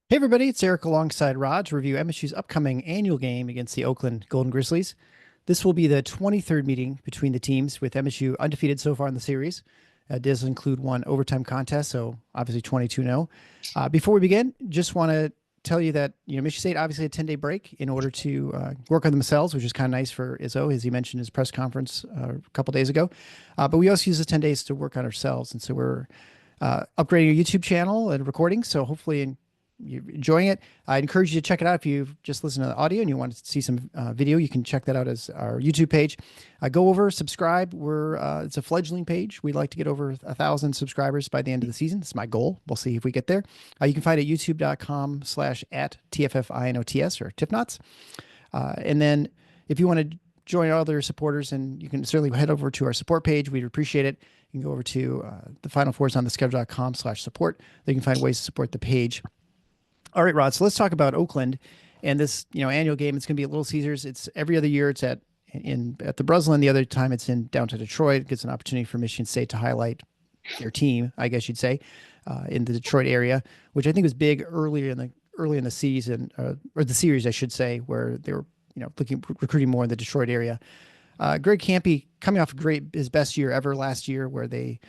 Hey everybody, it's Eric alongside Rod to review MSU's upcoming annual game against the Oakland Golden Grizzlies. This will be the 23rd meeting between the teams, with MSU undefeated so far in the series. It does include one overtime contest, so obviously 22-0. Before we begin, just want to tell you that Michigan State obviously had a 10-day break in order to work on themselves, which is kind of nice for Izzo, as he mentioned in his press conference a couple days ago. But we also use the 10 days to work on ourselves, and so we're upgrading our YouTube channel and recording. So hopefully you're enjoying it. I encourage you to check it out. If you've just listened to the audio and you want to see some video, you can check that out as our YouTube page. Go over, subscribe. It's a fledgling page. We'd like to get over 1,000 subscribers by the end of the season. It's my goal. We'll see if we get there. You can find it at youtube.com/@TFFINOTS or TIFNOTS. And then if you want to join other supporters, and you can certainly head over to our support page. We'd appreciate it. You can go over to the Final Fours on the schedule.com/support. There you can find ways to support the page. All right, Rod. So let's talk about Oakland and this, annual game. It's going to be at Little Caesars. It's every other year. It's at the Breslin. The other time it's in down to Detroit. It gets an opportunity for Michigan State to highlight their team, I guess you'd say, in the Detroit area, which I think was big early in the season, or the series, I should say, where they were recruiting more in the Detroit area. Greg Campy coming off his best year ever last year, where they,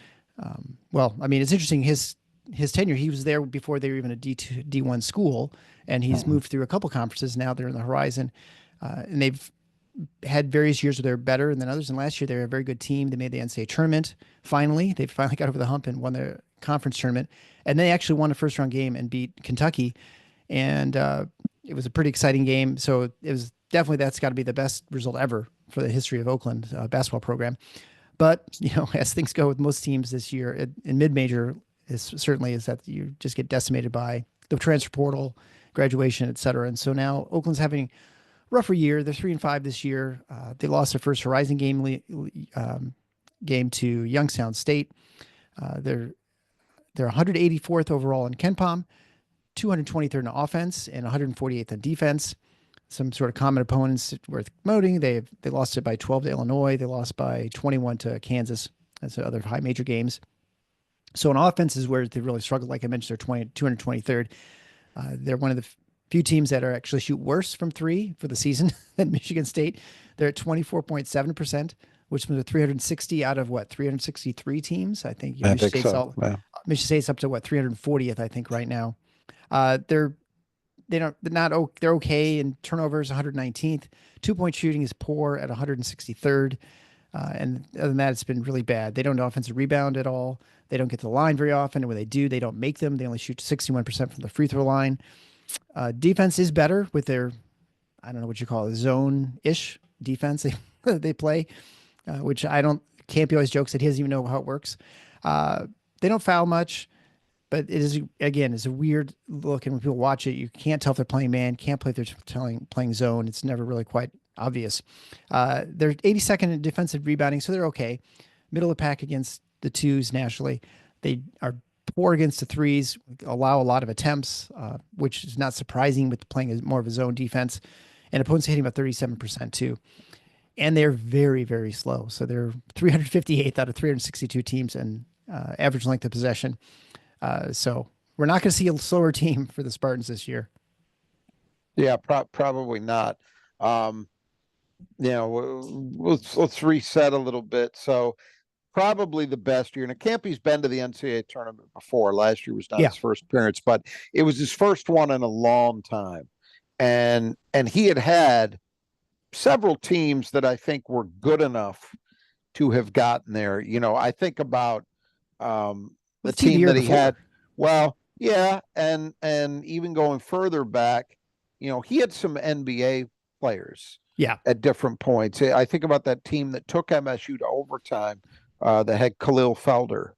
it's interesting. His tenure, he was there before they were even a D1 school, and he's moved through a couple conferences. Now they're in the horizon, and they've had various years where they're better than others. And last year they were a very good team. They made the NCAA tournament. They finally got over the hump and won the conference tournament. And they actually won a first round game and beat Kentucky. And it was a pretty exciting game. So it was definitely, that's got to be the best result ever for the history of Oakland basketball program. But, as things go with most teams this year in mid-major, is that you just get decimated by the transfer portal, graduation, et cetera. And so now Oakland's having a rougher year. They're 3-5 this year. They lost their first Horizon game to Youngstown State. They're 184th overall in KenPom, 223rd in offense, and 148th in defense. Some sort of common opponents worth noting. They lost it by 12 to Illinois. They lost by 21 to Kansas. That's other high major games. So on offense is where they really struggle. Like I mentioned, they're 223rd. They're one of the few teams that are actually shoot worse from three for the season than Michigan State. They're at 24.7%, which was a 360 out of 363 teams. I think Michigan State's up to 340th, I think, right now. They're okay in turnovers, 119th. 2-point shooting is poor at 163rd. And other than that, it's been really bad. They don't know offensive rebound at all. They don't get to the line very often. And when they do, they don't make them. They only shoot 61% from the free throw line. Defense is better with their, I don't know what you call it, zone-ish defense they play, which Campy always jokes that he doesn't even know how it works. They don't foul much, but it is, again, it's a weird look. And when people watch it, you can't tell if they're playing man, can't play if they're playing zone. It's never really quite obvious. They're 82nd in defensive rebounding, so they're okay. Middle of the pack against the twos nationally. They are poor against the threes, allow a lot of attempts, which is not surprising with playing more of a zone defense. And opponents hitting about 37% too. And they're very, very slow. So they're 358th out of 362 teams in average length of possession. So we're not going to see a slower team for the Spartans this year. Yeah, probably not. Let's reset a little bit. So probably the best year. And Campy's been to the NCAA tournament before. Last year was not his first appearance, but it was his first one in a long time. And he had several teams that I think were good enough to have gotten there. I think about the team that he had. Well, yeah, and even going further back, he had some NBA players at different points. I think about that team that took MSU to overtime that had Khalil Felder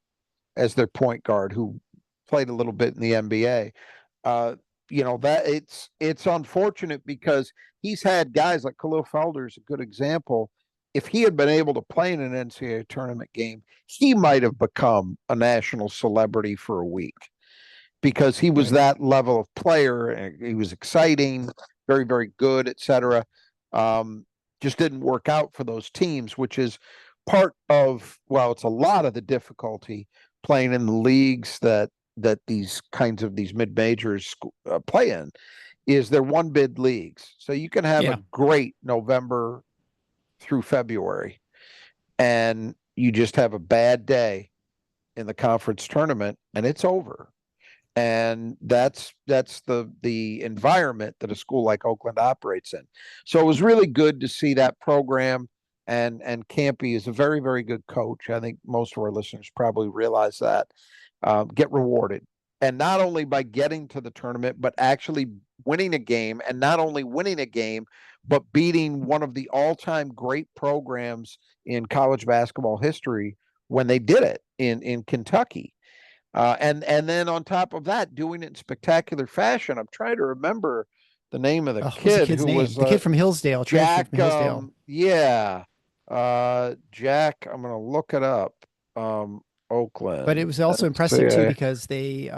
as their point guard, who played a little bit in the NBA. That it's unfortunate because he's had guys like Khalil Felder is a good example. If he had been able to play in an NCAA tournament game, he might have become a national celebrity for a week because he was that level of player. He was exciting, very, very good, etc. Just didn't work out for those teams, which is part of, it's a lot of the difficulty playing in the leagues that these kinds of these mid-majors play in is they're one bid leagues. So you can have a great November through February, and you just have a bad day in the conference tournament, and it's over. And that's the environment that a school like Oakland operates in. So it was really good to see that program, and Campy is a very, very good coach. I think most of our listeners probably realize that. Get rewarded, and not only by getting to the tournament, but actually winning a game, and not only winning a game, but beating one of the all-time great programs in college basketball history when they did it in Kentucky. And then on top of that, doing it in spectacular fashion. I'm trying to remember the name of the kid who was the kid from Hillsdale, Jack. From Hillsdale. Jack. I'm going to look it up. Oakland. But it was also impressive too because they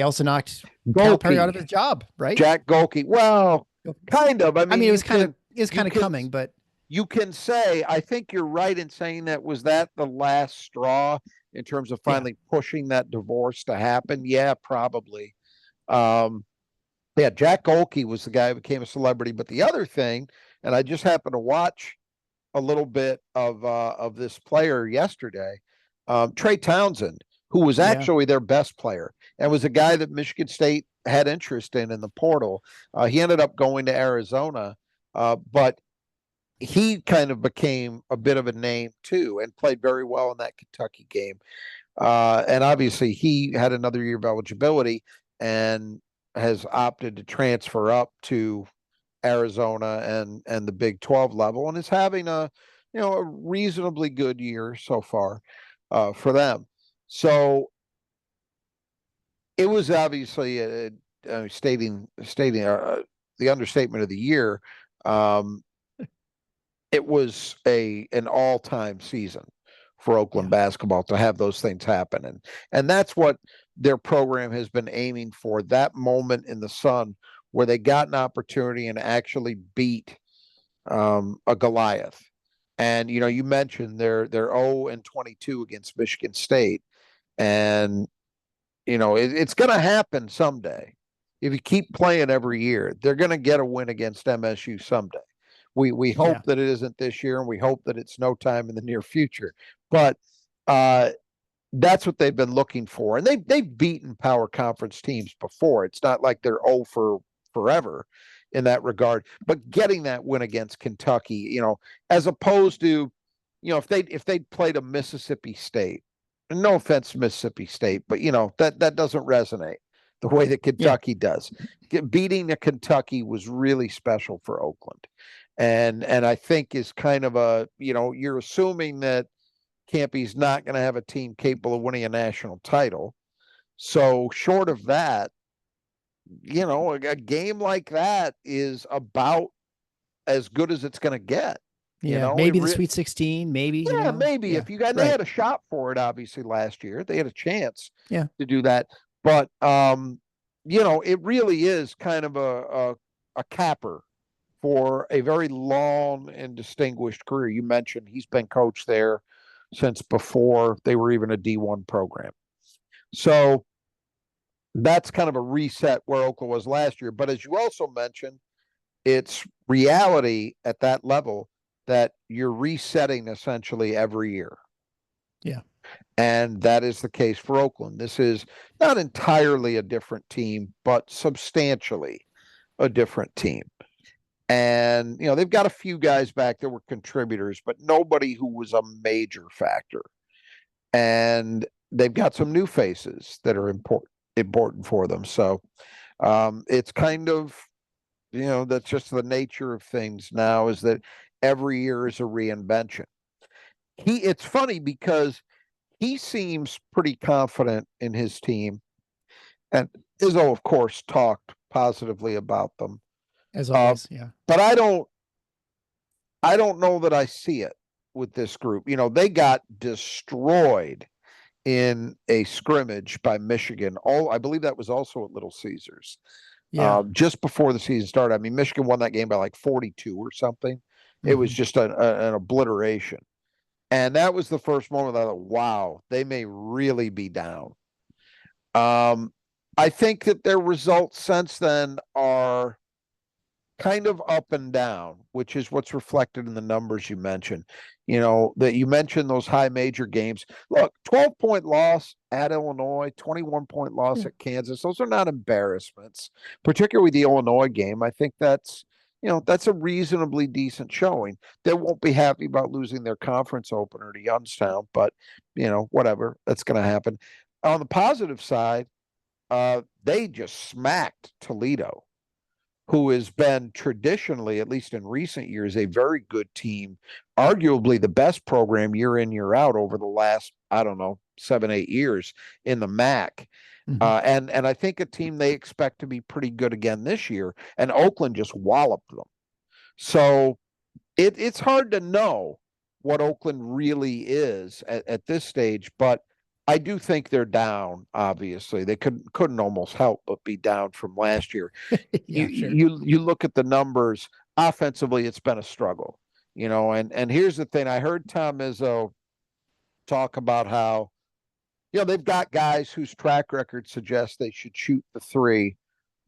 also knocked Cal Perry out of his job, right? Jack Golke. Well, kind of. I mean, it was kind of coming, but you can say, I think you're right in saying was that the last straw in terms of finally pushing that divorce to happen? Yeah, probably. Jack Golke was the guy who became a celebrity. But the other thing, and I just happened to watch a little bit of this player yesterday, Trey Townsend, who was actually their best player and was a guy that Michigan State had interest in the portal. He ended up going to Arizona, but he kind of became a bit of a name too and played very well in that Kentucky game. And obviously he had another year of eligibility and has opted to transfer up to Arizona and the Big 12 level, and is having a reasonably good year so far for them. So it was obviously stating the understatement of the year. It was an all-time season for Oakland basketball to have those things happen. And that's what their program has been aiming for, that moment in the sun where they got an opportunity and actually beat a Goliath. And, you mentioned they're 0-22 against Michigan State. And, it's going to happen someday. If you keep playing every year, they're going to get a win against MSU someday. We hope that it isn't this year, and we hope that it's no time in the near future. But that's what they've been looking for. And they've beaten power conference teams before. It's not like they're 0 for forever in that regard. But getting that win against Kentucky, as opposed to, if they'd played a Mississippi State, and no offense to Mississippi State, but that doesn't resonate the way that Kentucky does. Beating a Kentucky was really special for Oakland. And I think is kind of a, you're assuming that Campy's not going to have a team capable of winning a national title. So short of that, a game like that is about as good as it's going to get. Maybe the Sweet 16, maybe. Maybe if you got, they had a shot for it, obviously last year, they had a chance to do that. But, it really is kind of a capper for a very long and distinguished career. You mentioned he's been coach there since before they were even a D1 program. So that's kind of a reset where Oakland was last year. But as you also mentioned, it's reality at that level that you're resetting essentially every year. Yeah. And that is the case for Oakland. This is not entirely a different team, but substantially a different team. And, they've got a few guys back that were contributors, but nobody who was a major factor. And they've got some new faces that are important for them. So it's kind of, that's just the nature of things now, is that every year is a reinvention. It's funny because he seems pretty confident in his team. And Izzo, of course, talked positively about them. As always, But I don't know that I see it with this group. They got destroyed in a scrimmage by Michigan. I believe that was also at Little Caesars. Just before the season started. I mean, Michigan won that game by like 42 or something. It was just an obliteration. And that was the first moment I thought, wow, they may really be down. I think that their results since then are kind of up and down, which is what's reflected in the numbers you mentioned. That you mentioned those high major games. Look, 12-point loss at Illinois, 21-point loss at Kansas. Those are not embarrassments, particularly the Illinois game. I think that's a reasonably decent showing. They won't be happy about losing their conference opener to Youngstown, but whatever, that's going to happen. On the positive side, they just smacked Toledo, who has been traditionally, at least in recent years, a very good team, arguably the best program year in, year out over the last, I don't know, 7-8 years in the MAC. And I think a team they expect to be pretty good again this year. And Oakland just walloped them. So it's hard to know what Oakland really is at this stage, but I do think they're down. Obviously, they couldn't almost help but be down from last year. Yeah, you look at the numbers offensively; it's been a struggle. And here's the thing: I heard Tom Izzo talk about how they've got guys whose track record suggests they should shoot the three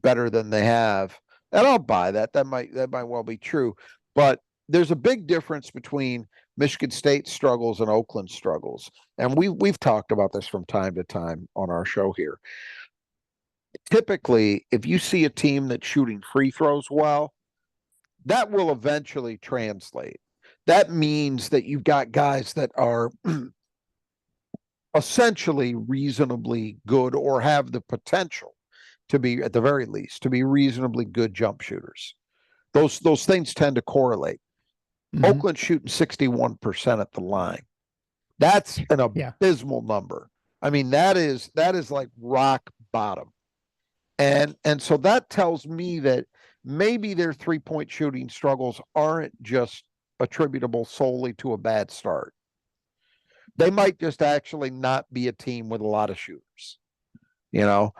better than they have, and I'll buy that. That might well be true, but there's a big difference between Michigan State struggles and Oakland struggles. And we've talked about this from time to time on our show here. Typically, if you see a team that's shooting free throws well, that will eventually translate. That means that you've got guys that are essentially reasonably good or have the potential to be, at the very least, to be reasonably good jump shooters. Those things tend to correlate. Oakland shooting 61% at the line. That's an abysmal number. I mean, that is like rock bottom. And so that tells me that maybe their 3-point shooting struggles aren't just attributable solely to a bad start. They might just actually not be a team with a lot of shooters. So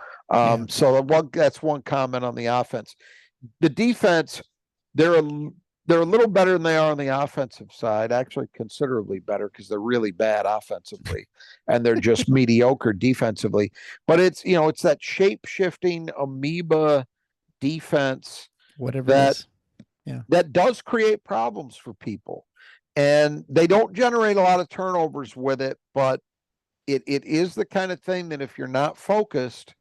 that's one comment on the offense. The defense, they're a little better than they are on the offensive side, actually considerably better because they're really bad offensively and they're just mediocre defensively. But it's that shape-shifting amoeba defense, whatever it is. That does create problems for people. And they don't generate a lot of turnovers with it, but it is the kind of thing that if you're not focused,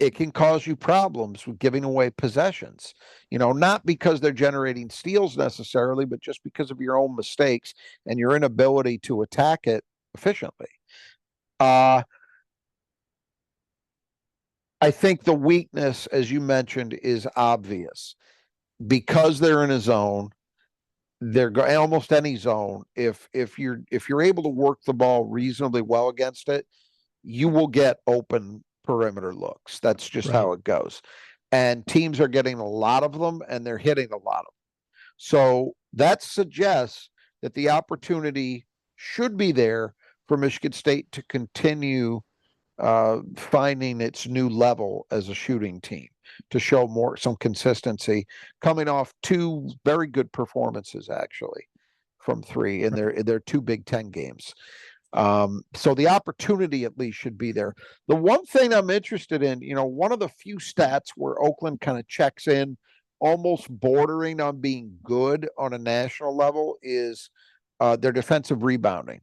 it can cause you problems with giving away possessions, not because they're generating steals necessarily, but just because of your own mistakes and your inability to attack it efficiently. I think the weakness, as you mentioned, is obvious because they're in a zone. They're almost any zone. If you're able to work the ball reasonably well against it, you will get open perimeter looks. That's just how it goes. And teams are getting a lot of them and they're hitting a lot of them. So that suggests that the opportunity should be there for Michigan State to continue finding its new level as a shooting team, to show some consistency, coming off 2 very good performances actually from 3 in their 2 Big Ten games. So the opportunity at least should be there. The one thing I'm interested in, one of the few stats where Oakland kind of checks in almost bordering on being good on a national level is their defensive rebounding.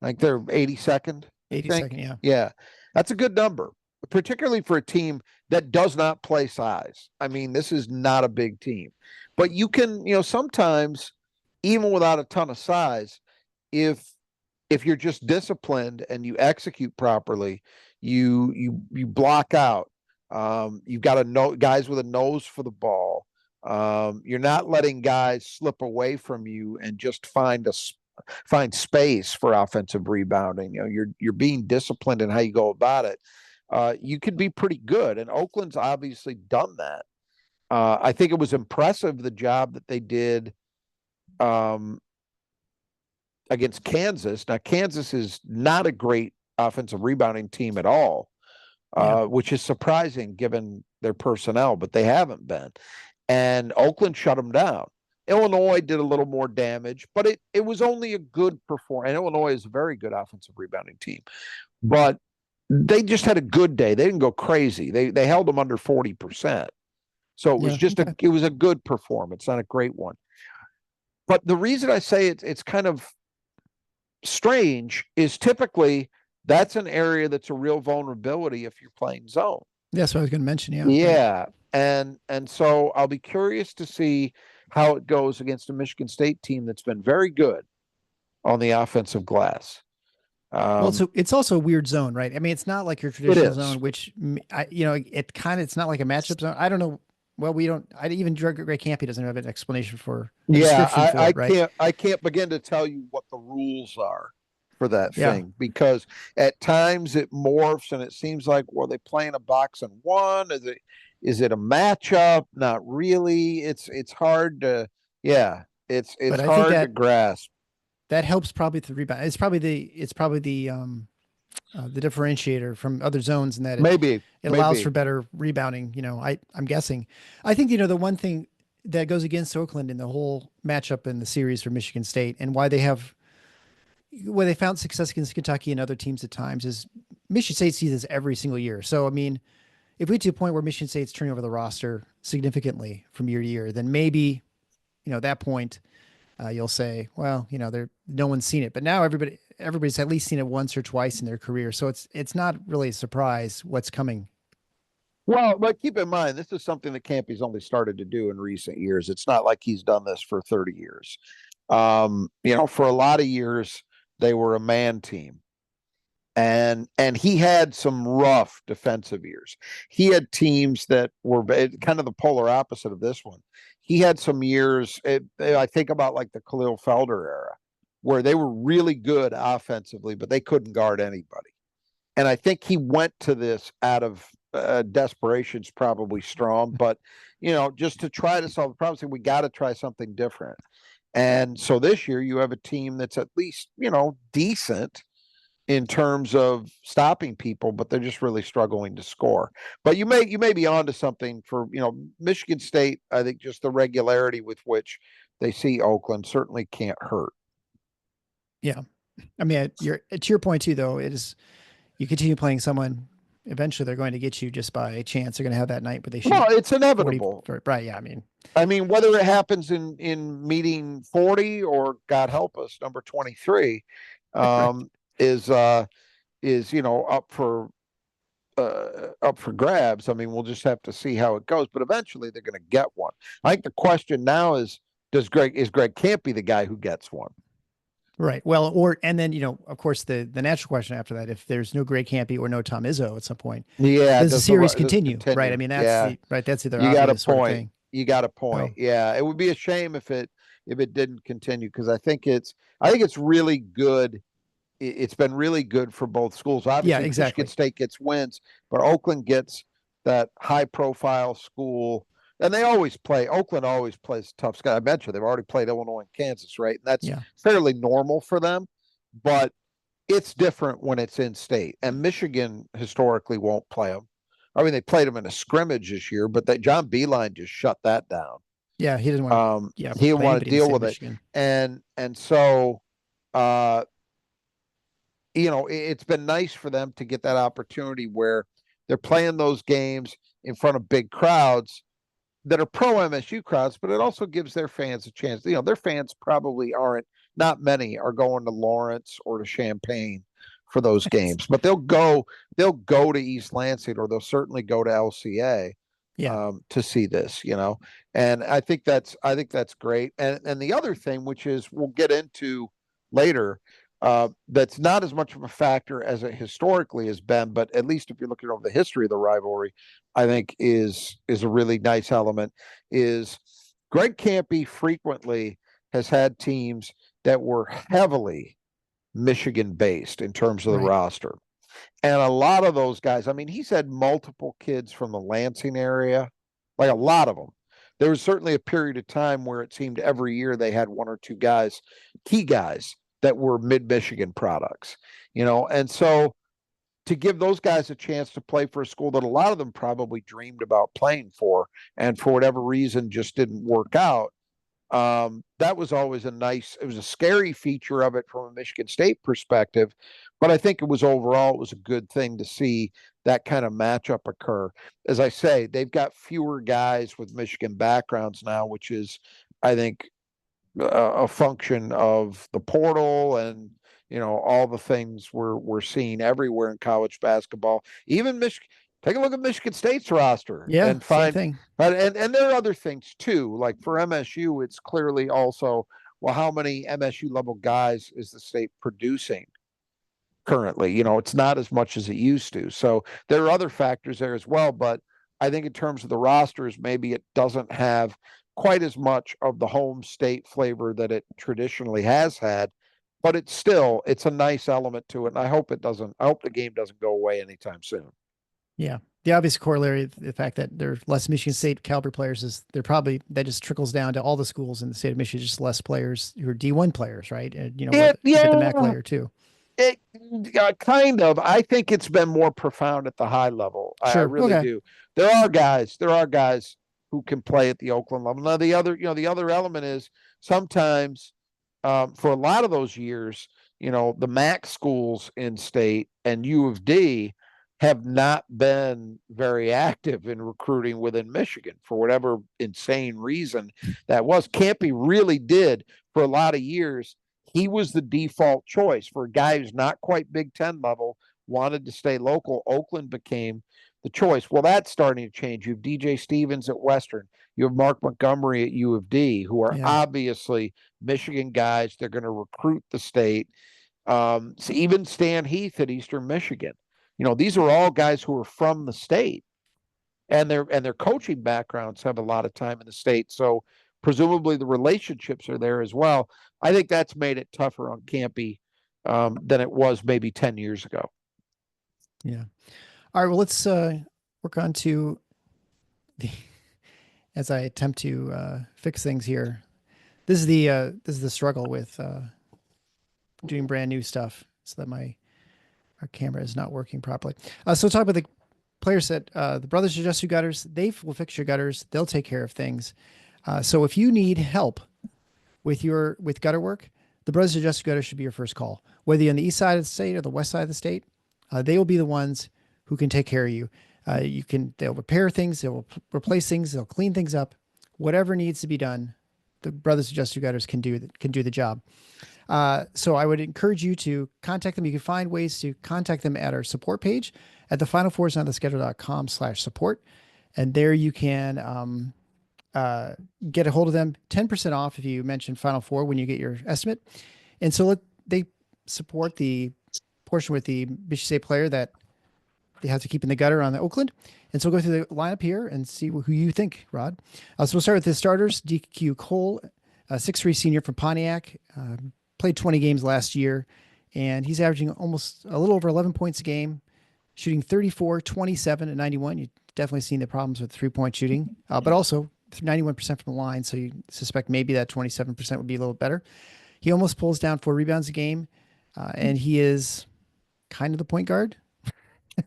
Like they're 82nd. 82nd, yeah. Yeah. That's a good number, particularly for a team that does not play size. I mean, this is not a big team. But you can, sometimes, even without a ton of size, if you're just disciplined and you execute properly, you block out. You've got guys with a nose for the ball. You're not letting guys slip away from you and just find space for offensive rebounding. You're being disciplined in how you go about it. You could be pretty good, and Oakland's obviously done that. I think it was impressive the job that they did against Kansas. Now, Kansas is not a great offensive rebounding team at all, which is surprising given their personnel, but they haven't been. And Oakland shut them down. Illinois did a little more damage, but it was only a good performance. And Illinois is a very good offensive rebounding team. But they just had a good day. They didn't go crazy. They held them under 40%. So it was just it was a good performance, not a great one. But the reason I say it's kind of strange is typically that's an area that's a real vulnerability if you're playing zone. That's what I was going to mention. Yeah. Yeah. And so I'll be curious to see how it goes against a Michigan State team that's been very good on the offensive glass. Well, so it's also a weird zone, right? I mean, it's not like your traditional zone, which it's not like a matchup zone. I don't know. Well, even Greg Campy doesn't have an explanation for I can't begin to tell you what the rules are for that thing, because at times it morphs and it seems like, well, they playing a box and one. Is it a matchup? Not really. It's hard to it's hard to grasp. That helps probably the rebound. It's probably the differentiator from other zones, in that it allows for better rebounding. I'm guessing. I think the one thing that goes against Oakland in the whole matchup in the series for Michigan State, and why they found success against Kentucky and other teams at times, is Michigan State sees this every single year. So I mean, if we get to a point where Michigan State's turning over the roster significantly from year to year, then maybe at that point. You'll say, well, no one's seen it, but now everybody's at least seen it once or twice in their career. So it's not really a surprise what's coming. Well, but keep in mind, this is something that Campy's only started to do in recent years. It's not like he's done this for 30 years. For a lot of years, they were a man team. And he had some rough defensive years. He had teams that were kind of the polar opposite of this one. He had some years, I think about like the Khalil Felder era, where they were really good offensively, but they couldn't guard anybody. And I think he went to this out of desperation's probably strong, but, just to try to solve the problem, saying we got to try something different. And so this year you have a team that's at least, decent in terms of stopping people, but they're just really struggling to score. But you may be onto something for, Michigan State. I think just the regularity with which they see Oakland certainly can't hurt. Yeah. I mean, to your point too, though, you continue playing someone, eventually they're going to get you just by chance. They're going to have that night where they shoot. Well, it's inevitable. 40, right. Yeah. I mean, whether it happens in meeting 40 or, God help us, number 23, right. is up for grabs. I mean, we'll just have to see how it goes, but eventually they're going to get one. I think the question now is Greg Campy the guy who gets one? Right. Well, and then, of course, the natural question after that, if there's no Greg Campy or no Tom Izzo at some point, does the series continue? Right. I mean, that's either you got a point. Sort of thing. You got a point. Oh. Yeah. It would be a shame if it didn't continue, because I think it's really good. It's been really good for both schools. Obviously, Michigan State gets wins, but Oakland gets that high-profile school, and Oakland always plays tough. I mentioned they've already played Illinois and Kansas, right? And that's fairly normal for them, but it's different when it's in state. And Michigan historically won't play them. I mean, they played them in a scrimmage this year, but John Beilein just shut that down. Yeah, he didn't want. He didn't want to deal with Michigan. It, and so. It's been nice for them to get that opportunity where they're playing those games in front of big crowds that are pro MSU crowds, but it also gives their fans a chance. Their fans probably not many are going to Lawrence or to Champaign for those games, but they'll go to East Lansing, or they'll certainly go to LCA to see this, and I think that's great. And the other thing, which is we'll get into later, that's not as much of a factor as it historically has been, but at least if you're looking over the history of the rivalry, I think is a really nice element, is Greg Campy frequently has had teams that were heavily Michigan based in terms of the roster. And a lot of those guys, I mean, he's had multiple kids from the Lansing area, like a lot of them. There was certainly a period of time where it seemed every year they had one or two guys, key guys, that were mid-Michigan products, and so to give those guys a chance to play for a school that a lot of them probably dreamed about playing for, and for whatever reason just didn't work out, that was always it was a scary feature of it from a Michigan State perspective, But I think it was overall, it was a good thing to see that kind of matchup occur. As I say, they've got fewer guys with Michigan backgrounds now, which is, I think, a function of the portal and all the things we're seeing everywhere in college basketball. Even Michigan, take a look at Michigan State's roster Yeah, and same find, thing. but and there are other things too. Like for MSU, it's clearly also, well, how many MSU level guys is the state producing currently? It's not as much as it used to. So there are other factors there as well. But I think in terms of the rosters, maybe it doesn't have quite as much of the home state flavor that it traditionally has had. But it's a nice element to it. And I hope the game doesn't go away anytime soon. Yeah. The obvious corollary, the fact that there are less Michigan State caliber players, is that just trickles down to all the schools in the state of Michigan, just less players who are D1 players, right? And, Yeah, you get the yeah. MAC layer too. It kind of. I think it's been more profound at the high level. I Sure. really Okay. do. There are guys who can play at the Oakland level. Now the other element is sometimes, for a lot of those years, the MAC schools in state and U of D have not been very active in recruiting within Michigan for whatever insane reason that was. Campy really did for a lot of years. He was the default choice for a guy who's not quite Big Ten level, wanted to stay local. Oakland became the choice. Well, that's starting to change. You have DJ Stevens at Western. You have Mark Montgomery at U of D, who are Yeah. obviously Michigan guys. They're going to recruit the state. So even Stan Heath at Eastern Michigan. These are all guys who are from the state, and their coaching backgrounds have a lot of time in the state. So presumably the relationships are there as well. I think that's made it tougher on Campy than it was maybe 10 years ago. Yeah. All right. Well, let's work on to as I attempt to fix things here. This is the struggle with doing brand new stuff, so that our camera is not working properly. So talk about the players that the Brothers Adjust Your Gutters. They will fix your gutters. They'll take care of things. So if you need help with gutter work, the Brothers Adjust Your Gutters should be your first call. Whether you're on the east side of the state or the west side of the state, they will be the ones who can take care of you. They'll repair things, they'll replace things, they'll clean things up, whatever needs to be done. The Brothers Adjust Your Gutters can do the job. So I would encourage you to contact them. You can find ways to contact them at our support page at thefinalfoursontheschedule.com/support. And there you can get a hold of them. 10% off if you mention Final Four when you get your estimate. And so they support the portion with the Michigan State player that they have to keep in the gutter on the Oakland. And so we'll go through the lineup here and see who you think, Rod. So we'll start with the starters. DQ Cole, 6'3" senior from Pontiac, played 20 games last year, and he's averaging almost a little over 11 points a game, shooting 34, 27, and 91. You've definitely seen the problems with 3-point shooting, but also 91% from the line, so you suspect maybe that 27% would be a little better. He almost pulls down 4 rebounds a game, and he is kind of the point guard.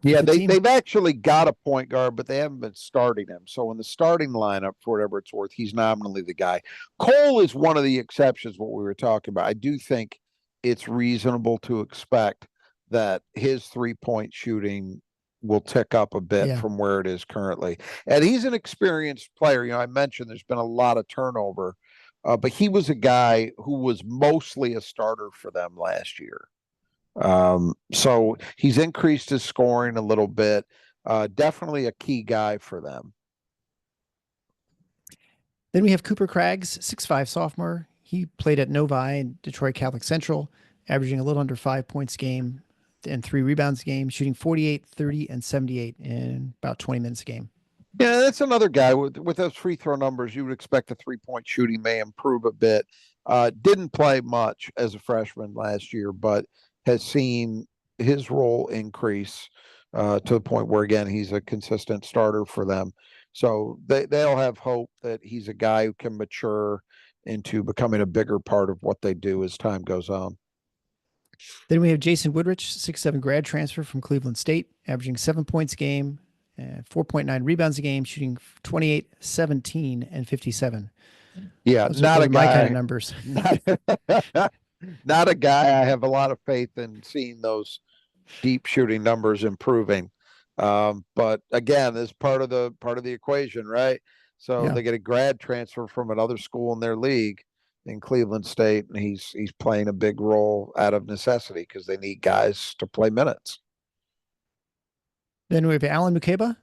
Yeah, they've actually got a point guard, but they haven't been starting him. So in the starting lineup, for whatever it's worth, he's nominally the guy. Cole is one of the exceptions, what we were talking about. I do think it's reasonable to expect that his 3-point shooting will tick up a bit from where it is currently. And he's an experienced player. I mentioned there's been a lot of turnover, but he was a guy who was mostly a starter for them last year. So he's increased his scoring a little bit. Definitely a key guy for them. Then we have Cooper Craggs, 6'5" sophomore. He played at Novi and Detroit Catholic Central, averaging a little under 5 points a game and 3 rebounds a game, shooting 48, 30, and 78 in about 20 minutes a game. Yeah, that's another guy with those free throw numbers. You would expect the 3-point shooting may improve a bit. Didn't play much as a freshman last year, but has seen his role increase to the point where, again, he's a consistent starter for them. So they'll have hope that he's a guy who can mature into becoming a bigger part of what they do as time goes on. Then we have Jason Woodrich, 6'7" grad transfer from Cleveland State, averaging 7 points a game, 4.9 rebounds a game, shooting 28, 17, and 57. Yeah, those not are a my guy. kind of numbers. Not a guy I have a lot of faith in seeing those deep shooting numbers improving. But again, this part of the equation, right? So Yeah. they get a grad transfer from another school in their league in Cleveland State, and he's playing a big role out of necessity because they need guys to play minutes. Then we have Alan Mukeba,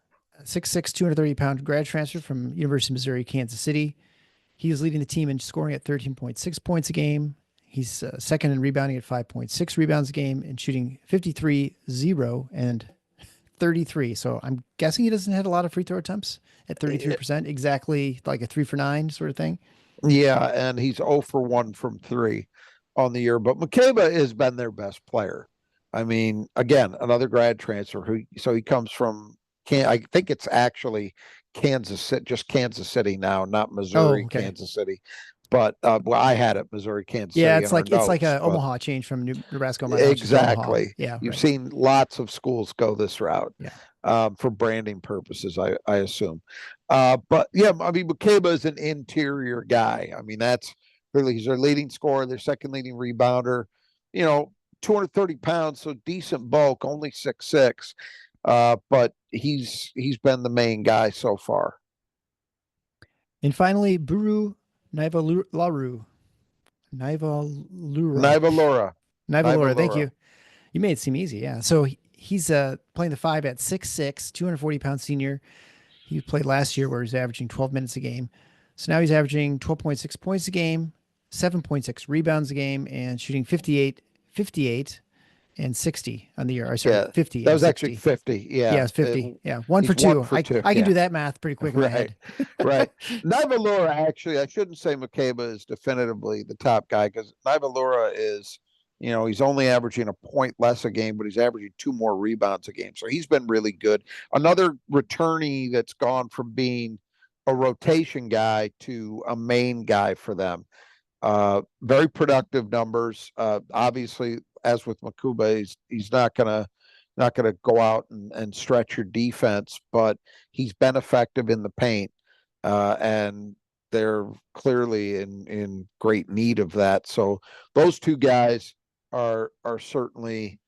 6'6", 230-pound grad transfer from University of Missouri, Kansas City. He is leading the team in scoring at 13.6 points a game. He's second in rebounding at 5.6 rebounds a game and shooting 53, 0, and 33. So I'm guessing he doesn't hit a lot of free throw attempts at 33%, exactly like a 3 for 9 sort of thing. Yeah, and he's 0 for 1 from 3 on the year. But Mukeba has been their best player. I mean, again, another grad transfer so he comes from I think it's actually Kansas City, just Kansas City now, not Missouri, Okay. Kansas City. But well, I had it Missouri, Kansas Yeah, City it's in our like it's like notes, a Omaha change from Nebraska, Omaha, exactly. Yeah, You've right. seen lots of schools go this route. Yeah. For branding purposes, I assume. But yeah, I mean, Mukeba is an interior guy. I mean, that's really, he's their leading scorer, their second leading rebounder. 230 pounds, so decent bulk, only 6'6". But he's been the main guy so far. And finally, Buru Naivaluru. Naivalura. Naivalora. Naivalura, thank you. You made it seem easy, yeah. So he's playing the 5 at 6'6", 240-pound senior. He played last year where he's averaging 12 minutes a game. So now he's averaging 12.6 points a game, 7.6 rebounds a game, and shooting 58, and 60 on the year. 50 that and was 60. Actually 50. Yeah, it's 50. Yeah, 1 for 2. 1 for 2. I can do that math pretty quick in my head. Right. Naivalora, actually, I shouldn't say Mukeba is definitively the top guy because Naivalora is, he's only averaging a point less a game, but he's averaging 2 more rebounds a game. So he's been really good. Another returnee that's gone from being a rotation guy to a main guy for them. Very productive numbers. Obviously, as with Mukeba, he's not gonna go out and stretch your defense, but he's been effective in the paint, and they're clearly in great need of that. So those two guys are certainly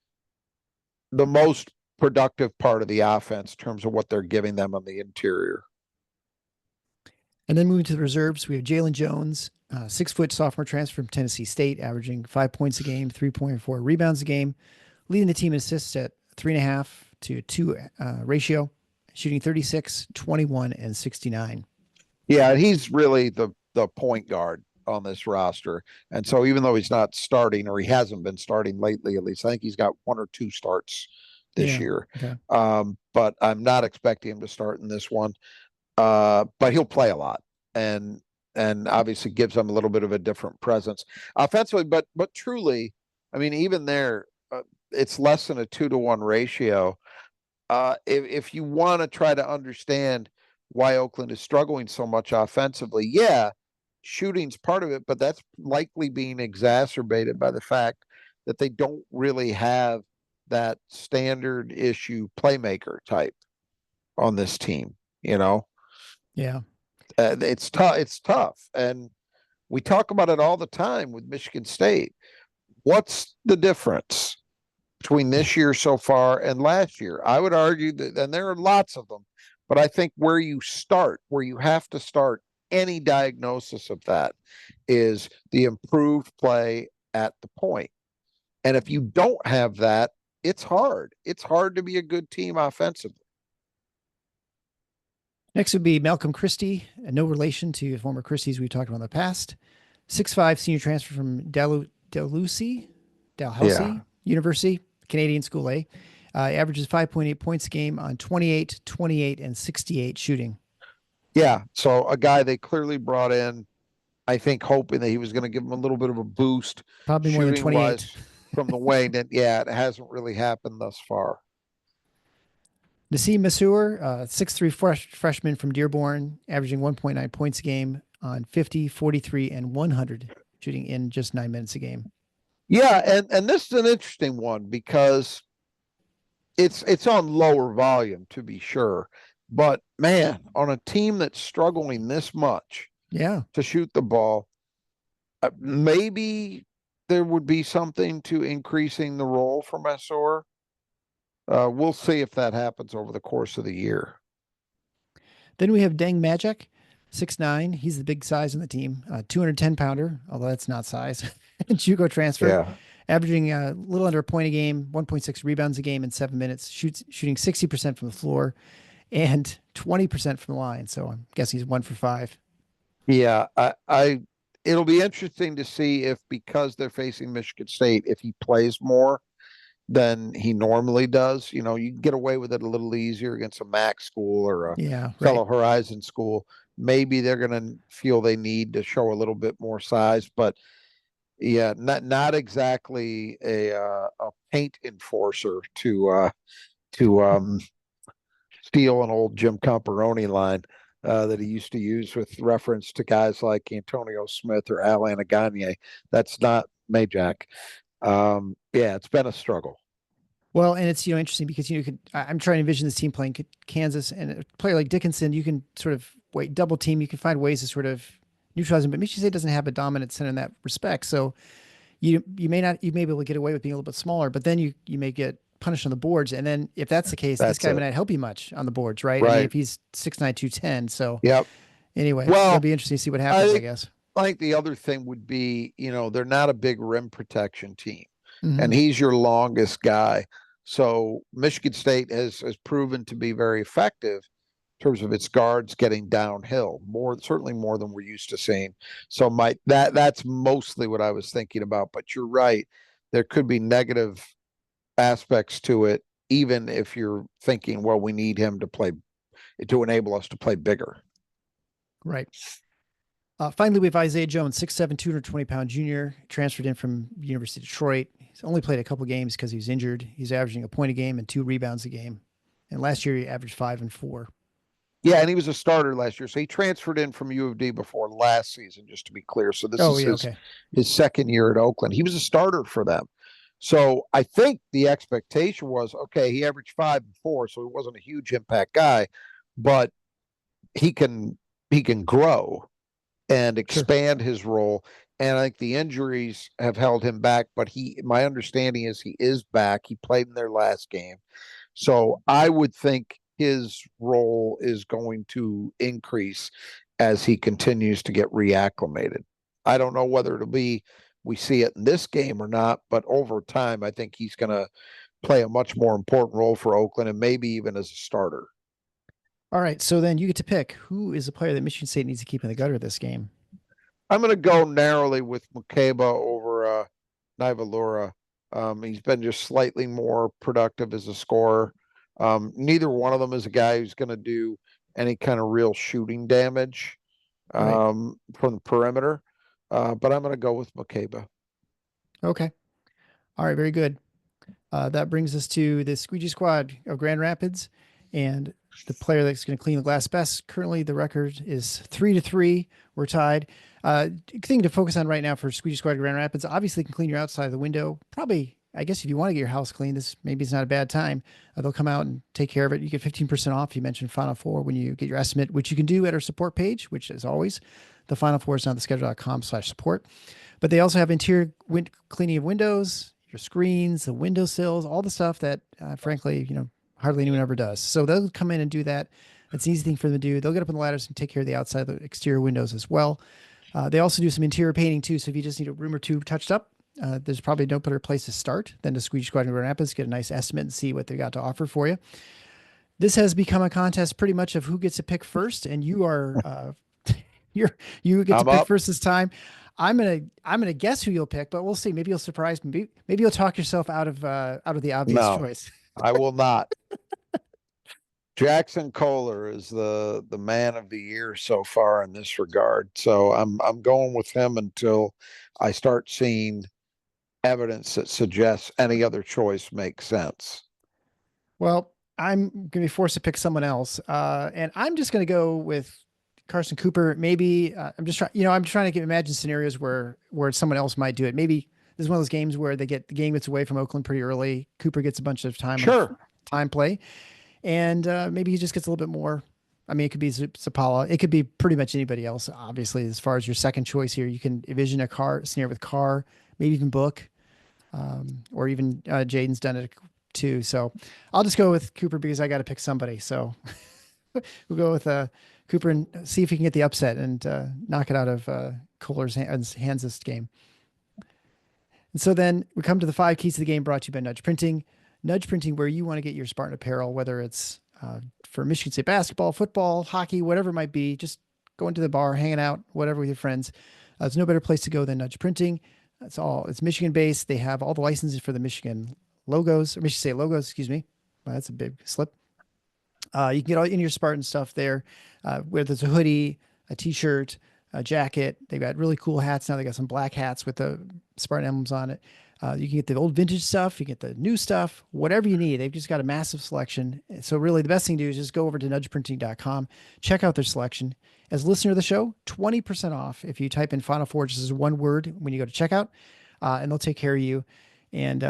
the most productive part of the offense in terms of what they're giving them on the interior. And then moving to the reserves, we have Jalen Jones, 6-foot sophomore transfer from Tennessee State, averaging 5 points a game, 3.4 rebounds a game, leading the team in assists at 3.5 to 2 ratio, shooting 36, 21, and 69. Yeah, he's really the point guard on this roster. And so even though he's not starting, or he hasn't been starting lately, at least I think he's got 1 or 2 starts this year. Okay. But I'm not expecting him to start in this one. But he'll play a lot and obviously gives them a little bit of a different presence offensively. But truly, I mean, even there, it's less than a 2-to-1 ratio. If you want to try to understand why Oakland is struggling so much offensively, yeah, shooting's part of it, but that's likely being exacerbated by the fact that they don't really have that standard issue playmaker type on this team, Yeah. It's tough. It's tough. And we talk about it all the time with Michigan State. What's the difference between this year so far and last year? I would argue that, and there are lots of them, but I think where you have to start any diagnosis of that is the improved play at the point. And if you don't have that, it's hard. It's hard to be a good team offensively. Next would be Malcolm Christie, no relation to former Christies we've talked about in the past. 6'5", senior transfer from Dalhousie University, Canadian School A. Averages 5.8 points a game on 28, 28, and 68 shooting. Yeah, so a guy they clearly brought in, I think, hoping that he was going to give him a little bit of a boost. Probably more than 28. From the wing. And yeah, it hasn't really happened thus far. Nassim Masur, 6'3" freshman from Dearborn, averaging 1.9 points a game on 50, 43, and 100, shooting in just 9 minutes a game. Yeah, and this is an interesting one because it's on lower volume, to be sure. But man, on a team that's struggling this much to shoot the ball, maybe there would be something to increasing the role for Masur. We'll see if that happens over the course of the year. Then we have Deng Magic, 6'9". He's the big size on the team, 210 pounder, although that's not size. JUCO transfer, Yeah. averaging a little under a point a game, 1.6 rebounds a game in 7 minutes, shooting 60% from the floor and 20% from the line. So I'm guessing he's 1 for 5. Yeah, it'll be interesting to see if, because they're facing Michigan State, if he plays more than he normally does. You know, you can get away with it a little easier against a MAC school or a Yeah, right. fellow Horizon school. Maybe they're going to feel they need to show a little bit more size, but yeah, not exactly a paint enforcer to steal an old Jim Comparoni line that he used to use with reference to guys like Antonio Smith or Al Anaganye. That's not Majak. Yeah, it's been a struggle. Well, and it's, interesting because, I'm trying to envision this team playing Kansas, and a player like Dickinson, you can sort of double team. You can find ways to sort of neutralize him, but Michigan State doesn't have a dominant center in that respect. So you may be able to get away with being a little bit smaller, but then you may get punished on the boards. And then if that's the case, this guy may not help you much on the boards, right? I mean, Right. if he's 6'9", 210. So Yep. anyway, it'll Well, be interesting to see what happens, I guess. I think the other thing would be, they're not a big rim protection team, Mhm. and he's your longest guy. So Michigan State has proven to be very effective in terms of its guards getting downhill, certainly more than we're used to seeing. So that's mostly what I was thinking about. But you're right, there could be negative aspects to it, even if you're thinking, well, we need him to enable us to play bigger. Right. Finally, we have Isaiah Jones, 6'7", 220-pound junior, transferred in from University of Detroit. He's only played a couple games because he was injured. He's averaging a point a game and 2 rebounds a game. And last year he averaged 5 and 4. Yeah, and he was a starter last year. So he transferred in from U of D before last season, just to be clear. So this is Okay. his second year at Oakland. He was a starter for them. So I think the expectation was, okay, he averaged 5 and 4, so he wasn't a huge impact guy, but he can grow and expand his role. And I think the injuries have held him back, but my understanding is he is back. He played in their last game. So I would think his role is going to increase as he continues to get reacclimated. I don't know whether it'll be we see it in this game or not, but over time, I think he's going to play a much more important role for Oakland, and maybe even as a starter. All right, so then you get to pick who is the player that Michigan State needs to keep in the gutter this game. I'm going to go narrowly with Mukeba over Naivalura. He's been just slightly more productive as a scorer. Neither one of them is a guy who's going to do any kind of real shooting damage from the perimeter. But I'm going to go with Mukeba. Okay. All right, very good. That brings us to the squeegee squad of Grand Rapids, and the player that's going to clean the glass best. Currently, the record is 3-3. We're tied. Thing to focus on right now for squeegee squad of Grand Rapids. Obviously, can clean your outside of the window. Probably, I guess, if you want to get your house clean, maybe it's not a bad time. They'll come out and take care of it. You get 15% off. You mentioned Final Four when you get your estimate, which you can do at our support page, which is always the Final Four is on theschedule.com/support. But they also have interior cleaning of windows, your screens, the windowsills, all the stuff that, frankly, hardly anyone ever does. So they'll come in and do that. It's an easy thing for them to do. They'll get up on the ladders and take care of the outside, the exterior windows as well. They also do some interior painting too. So if you just need a room or two touched up, there's probably no better place to start than to Squeegee Squad in Grand Rapids, get a nice estimate and see what they got to offer for you. This has become a contest pretty much of who gets to pick first, and you are you get to pick first this time. I'm gonna guess who you'll pick, but we'll see. Maybe you'll surprise me. Maybe you'll talk yourself out of the obvious choice. I will not. Jackson Kohler is the man of the year so far in this regard. So I'm going with him until I start seeing evidence that suggests any other choice makes sense. Well, I'm going to be forced to pick someone else, and I'm just going to go with Carson Cooper. Maybe I'm just trying. I'm trying to imagine scenarios where someone else might do it. Maybe this is one of those games where the game gets away from Oakland pretty early. Cooper gets a bunch of time play, and maybe he just gets a little bit more. I mean, it could be Zapala. It could be pretty much anybody else. Obviously, as far as your second choice here, you can envision a scenario with Carr, maybe even Book, or even Jaden's done it too. So I'll just go with Cooper because I got to pick somebody. So we'll go with Cooper and see if he can get the upset and knock it out of Kohler's hands this game. And so then we come to the 5 keys to the game brought to you by Nudge Printing. Nudge Printing, where you want to get your Spartan apparel, whether it's for Michigan State basketball, football, hockey, whatever it might be, just going to the bar, hanging out, whatever with your friends. There's no better place to go than Nudge Printing. It's Michigan based. They have all the licenses for the Michigan logos, or Michigan State logos, excuse me. Well, that's a big slip. You can get all in your Spartan stuff there, whether it's a hoodie, a t-shirt, a jacket. They've got really cool hats now. They got some black hats with the Spartan emblems on it. You can get the old vintage stuff. You get the new stuff, whatever you need. They've just got a massive selection. So really the best thing to do is just go over to nudgeprinting.com, check out their selection. As a listener of the show, 20% off if you type in Final Four just as one word when you go to checkout, and they'll take care of you. And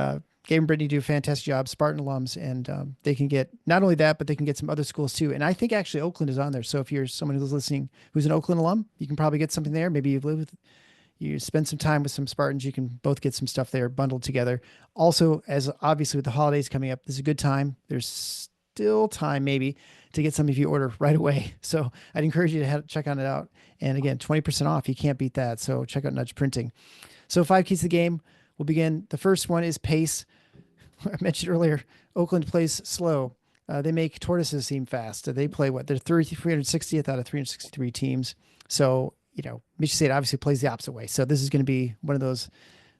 Gabe and Brittany do a fantastic job, Spartan alums, and they can get not only that, but they can get some other schools too. And I think actually Oakland is on there. So if you're someone who's listening who's an Oakland alum, you can probably get something there. Maybe you spend some time with some Spartans, you can both get some stuff there bundled together. Also, as obviously with the holidays coming up, this is a good time. There's still time maybe to get some if you order right away. So I'd encourage you to check on it out. And again, 20% off. You can't beat that. So check out Nudge Printing. So 5 keys to the game. We'll begin. The first one is pace. I mentioned earlier, Oakland plays slow. They make tortoises seem fast. They play they're 360th out of 363 teams. So, Michigan State obviously plays the opposite way. So this is going to be one of those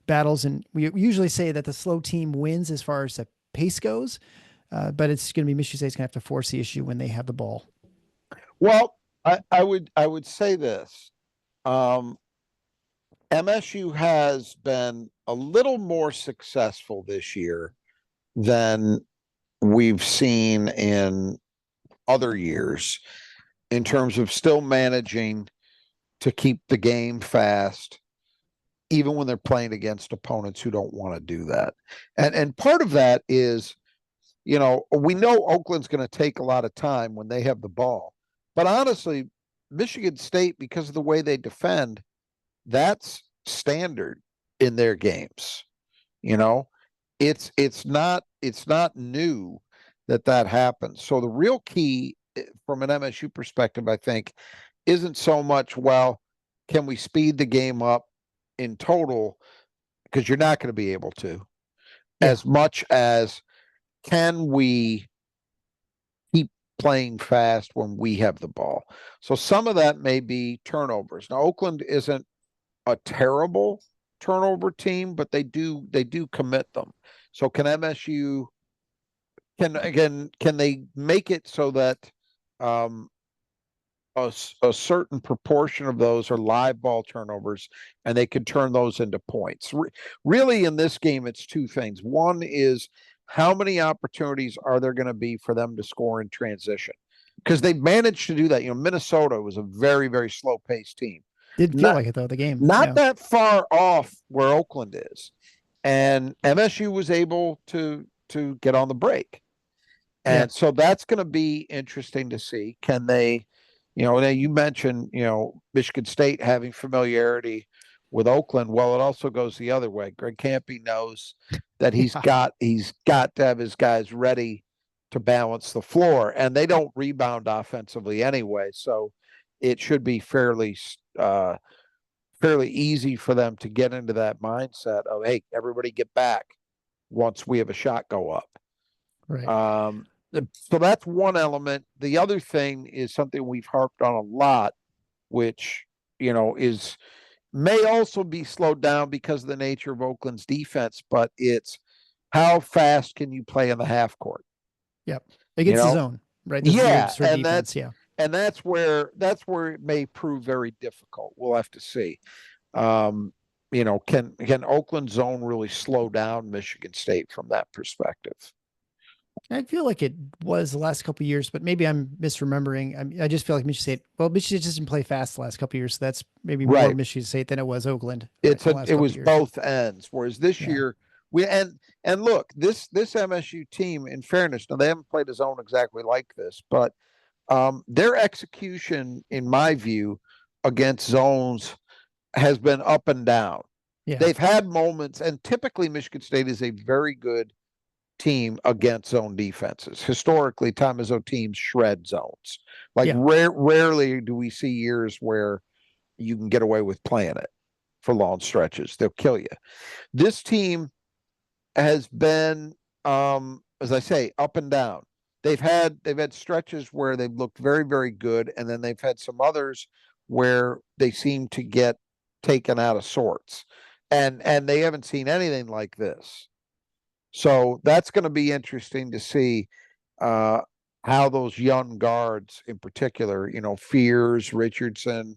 battles. And we usually say that the slow team wins as far as the pace goes. But it's going to be Michigan State's going to have to force the issue when they have the ball. Well, I would say this. MSU has been a little more successful this year than we've seen in other years in terms of still managing to keep the game fast, even when they're playing against opponents who don't want to do that. And part of that is, we know Oakland's going to take a lot of time when they have the ball. But honestly, Michigan State, because of the way they defend, that's standard in their games. It's not new that happens. So the real key from an MSU perspective, I think, isn't so much, can we speed the game up in total? Because you're not going to be able to, as much as can we keep playing fast when we have the ball. So some of that may be turnovers. Now, Oakland isn't a terrible turnover team, but they do commit them. So can MSU can they make it so that a certain proportion of those are live ball turnovers and they can turn those into points? Really, in this game, it's two things. One is how many opportunities are there going to be for them to score in transition? Because they've managed to do that. Minnesota was a very, very slow paced team. Didn't feel like it though, the game. Not that far off where Oakland is. And MSU was able to get on the break. And so that's going to be interesting to see. Can they, now you mentioned, Michigan State having familiarity with Oakland. Well, it also goes the other way. Greg Kampe knows that he's got to have his guys ready to balance the floor, and they don't rebound offensively anyway. So it should be fairly easy for them to get into that mindset of, hey, everybody get back once we have a shot go up. Right. So that's one element. The other thing is something we've harped on a lot, which, may also be slowed down because of the nature of Oakland's defense, but it's how fast can you play in the half court? Yep. Against the zone, right? And that's where it may prove very difficult. We'll have to see. Can Oakland zone really slow down Michigan State from that perspective? I feel like it was the last couple of years, but maybe I'm misremembering. I just feel like Michigan State just didn't play fast the last couple of years. So that's maybe more Michigan State than it was Oakland. It was both ends. Whereas this year and look, this MSU team, in fairness, now they haven't played a zone exactly like this, but their execution, in my view, against zones has been up and down. Yeah. They've had moments, and typically Michigan State is a very good team against zone defenses. Historically, Tom Izzo teams shred zones. Like Yeah. rarely do we see years where you can get away with playing it for long stretches. They'll kill you. This team has been, as I say, up and down. They've had stretches where they've looked very, very good, and then they've had some others where they seem to get taken out of sorts. And they haven't seen anything like this. So that's going to be interesting to see how those young guards in particular, Fears, Richardson,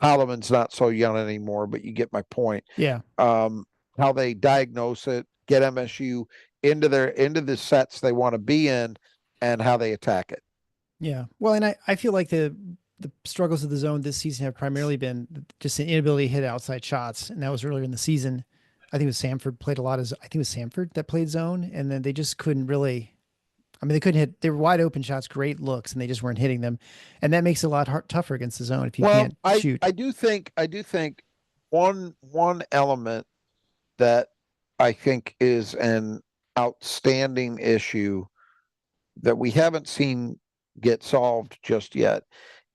Holloman's not so young anymore, but you get my point. Yeah. How they diagnose it, get MSU into the sets they want to be in, and how they attack it. Yeah. Well, and I feel like the struggles of the zone this season have primarily been just an inability to hit outside shots. And that was earlier in the season. I think it was Samford played a lot of, I think it was Samford that played zone. And then they just couldn't really, they couldn't hit, they were wide open shots, great looks, and they just weren't hitting them. And that makes it a lot tougher against the zone if you can't shoot. I do think one element that I think is an outstanding issue that we haven't seen get solved just yet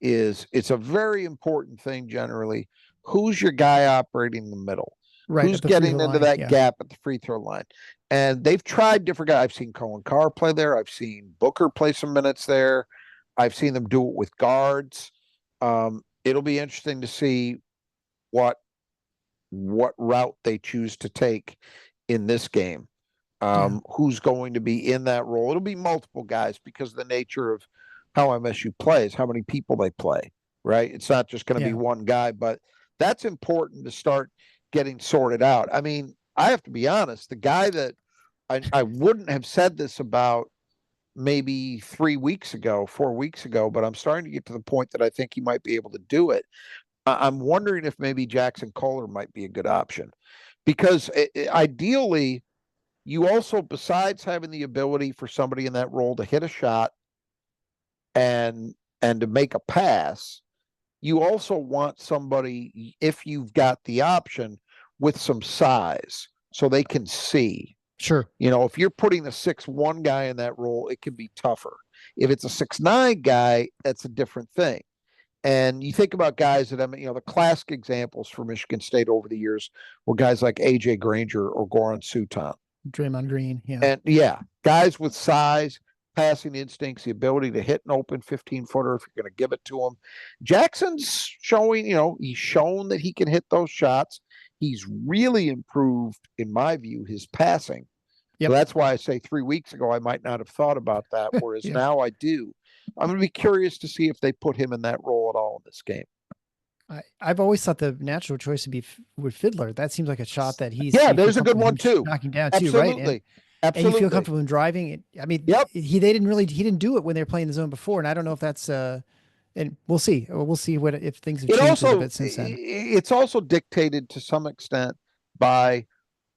is it's a very important thing generally. Who's your guy operating in the middle? Right, who's getting into that gap at the free throw line? And they've tried different guys. I've seen Cohen Carr play there. I've seen Booker play some minutes there. I've seen them do it with guards. It'll be interesting to see what route they choose to take in this game. Who's going to be in that role? It'll be multiple guys because of the nature of how MSU plays, how many people they play, right? It's not just going to be one guy, but that's important to start getting sorted out. I mean, I have to be honest, the guy that I wouldn't have said this about maybe 4 weeks ago, but I'm starting to get to the point that I think he might be able to do it. I'm wondering if maybe Jackson Kohler might be a good option because ideally you also, besides having the ability for somebody in that role to hit a shot and to make a pass, you also want somebody, if you've got the option, with some size so they can see. Sure. If you're putting a 6'1" guy in that role, it can be tougher. If it's a 6'9" guy, that's a different thing. And you think about guys that, the classic examples for Michigan State over the years were guys like AJ Granger or Goran Sutan. Draymond Green, yeah. And guys with size, passing instincts, the ability to hit an open 15-footer if you're going to give it to him. Jackson's showing, he's shown that he can hit those shots. He's really improved, in my view, his passing. Yep. So that's why I say 3 weeks ago I might not have thought about that, whereas now I do. I'm going to be curious to see if they put him in that role at all in this game. I've always thought the natural choice would be with Fiddler. That seems like a shot that he's there's a good one too. Knocking down Absolutely. Too, right? Absolutely. And you feel comfortable in driving. He didn't do it when they were playing the zone before, and I don't know if that's and we'll see. We'll see if things have changed a little bit since then. It's also dictated to some extent by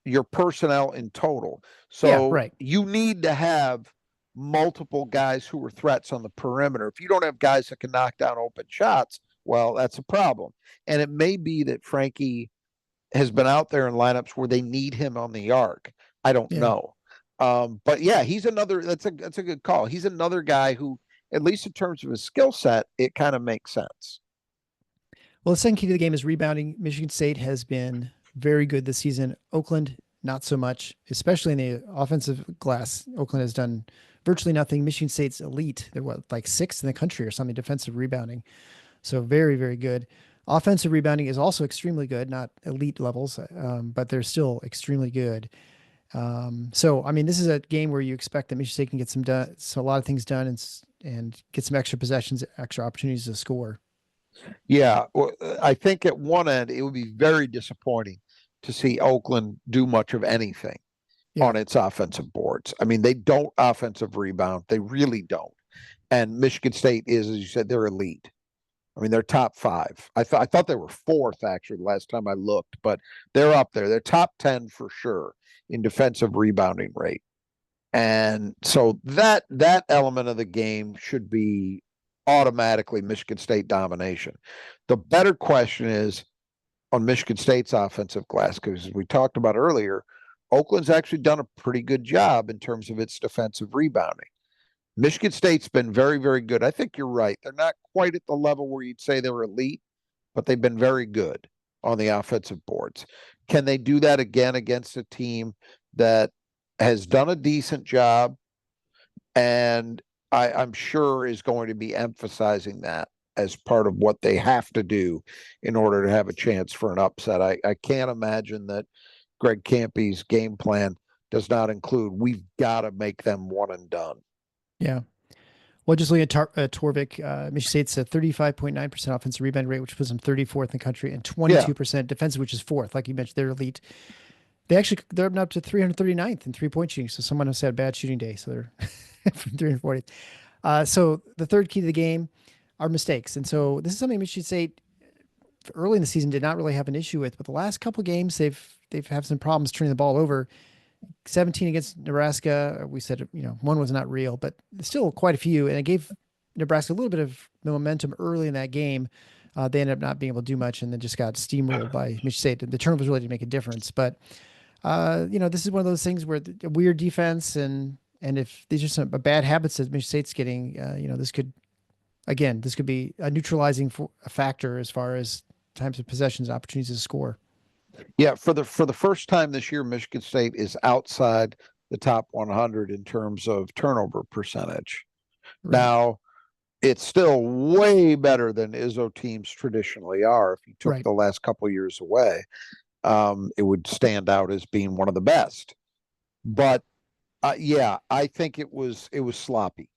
your personnel in total. So you need to have multiple guys who are threats on the perimeter. If you don't have guys that can knock down open shots, well, that's a problem. And it may be that Frankie has been out there in lineups where they need him on the arc. I don't know. But he's another, that's a good call. He's another guy who, at least in terms of his skill set, it kind of makes sense. Well, the second key to the game is rebounding. Michigan State has been very good this season. Oakland, not so much, especially in the offensive glass. Oakland has done virtually nothing. Michigan State's elite. They're like sixth in the country or something, defensive rebounding. So very, very good. Offensive rebounding is also extremely good, not elite levels, but they're still extremely good. So, this is a game where you expect that Michigan State can get a lot of things done and get some extra possessions, extra opportunities to score. Yeah. Well, I think at one end, it would be very disappointing to see Oakland do much of anything on its offensive boards. They don't offensive rebound. They really don't. And Michigan State is, as you said, they're elite. They're top 5. I thought they were 4th, actually, last time I looked, but they're up there. They're top 10 for sure in defensive rebounding rate. And so that element of the game should be automatically Michigan State domination. The better question is on Michigan State's offensive glass, because as we talked about earlier, Oakland's actually done a pretty good job in terms of its defensive rebounding. Michigan State's been very, very good. I think you're right. They're not quite at the level where you'd say they're elite, but they've been very good on the offensive boards. Can they do that again against a team that has done a decent job and I'm sure is going to be emphasizing that as part of what they have to do in order to have a chance for an upset? I can't imagine that Greg Campy's game plan does not include, we've got to make them one and done. Yeah. Well, just looking at Torvik, Michigan State's a 35.9% offensive rebound rate, which puts them 34th in the country, and 22% defensive, which is fourth. Like you mentioned, they're elite. They're up to 339th in 3-point shooting. So someone has had a bad shooting day. So they're from 340th. So the third key to the game are mistakes. And so this is something Michigan State early in the season did not really have an issue with, but the last couple of games they've had some problems turning the ball over. 17 against Nebraska. We said, one was not real, but still quite a few. And it gave Nebraska a little bit of momentum early in that game. They ended up not being able to do much and then just got steamrolled by Michigan State. The turnovers really didn't make a difference. But, this is one of those things where the weird defense and if these are some bad habits that Michigan State's getting, this could be a neutralizing factor as far as times of possessions, opportunities to score. Yeah, for the first time this year, Michigan State is outside the top 100 in terms of turnover percentage. Right. Now, it's still way better than Izzo teams traditionally are. If you took the last couple of years away, it would stand out as being one of the best. But I think it was sloppy.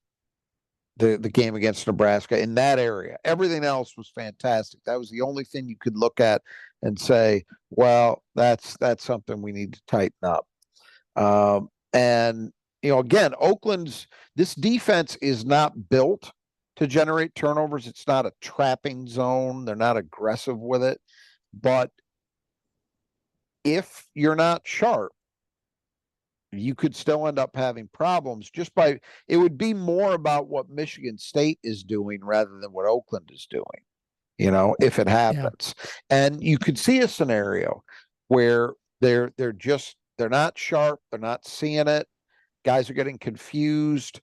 The game against Nebraska in that area. Everything else was fantastic. That was the only thing you could look at and say, well, that's something we need to tighten up. And again, this defense is not built to generate turnovers. It's not a trapping zone. They're not aggressive with it. But if you're not sharp, you could still end up having problems it would be more about what Michigan State is doing rather than what Oakland is doing, if it happens. Yeah. And you could see a scenario where they're not sharp. They're not seeing it. Guys are getting confused.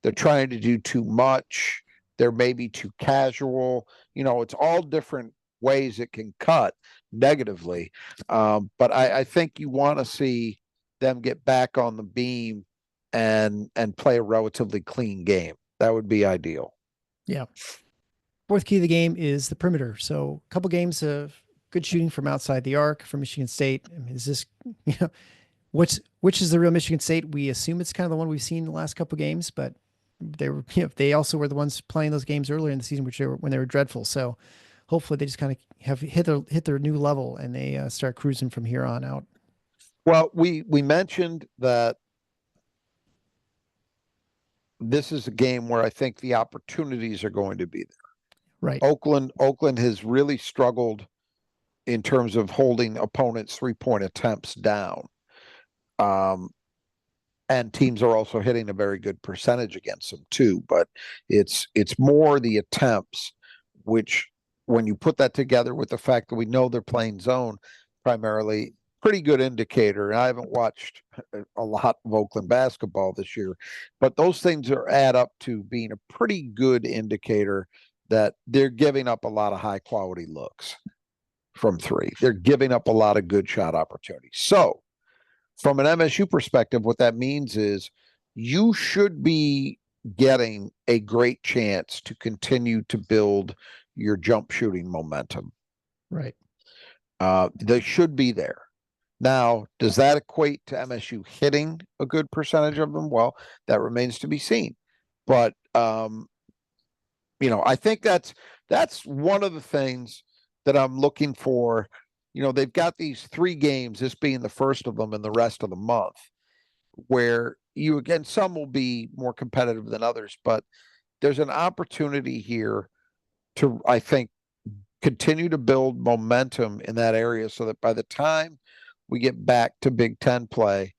They're trying to do too much. They're maybe too casual. It's all different ways it can cut negatively. But I think you want to see them get back on the beam and play a relatively clean game. That would be ideal. Yeah. Fourth key of the game is the perimeter. So a couple games of good shooting from outside the arc from Michigan State. I mean, is this, which is the real Michigan State? We assume it's kind of the one we've seen the last couple games, but they also were the ones playing those games earlier in the season, when they were dreadful. So hopefully they just kind of have hit their new level and they start cruising from here on out. Well, we mentioned that this is a game where I think the opportunities are going to be there. Right. Oakland has really struggled in terms of holding opponents' 3-point attempts down. And teams are also hitting a very good percentage against them too, but it's more the attempts, which when you put that together with the fact that we know they're playing zone primarily, pretty good indicator. I haven't watched a lot of Oakland basketball this year, but those things add up to being a pretty good indicator that they're giving up a lot of high quality looks from three. They're giving up a lot of good shot opportunities. So from an MSU perspective, what that means is you should be getting a great chance to continue to build your jump shooting momentum. Right. They should be there. Now, does that equate to MSU hitting a good percentage of them? Well, that remains to be seen. But, I think that's one of the things that I'm looking for. They've got these 3 games, this being the first of them and the rest of the month, where some will be more competitive than others, but there's an opportunity here to, I think, continue to build momentum in that area so that by the time we get back to Big Ten play,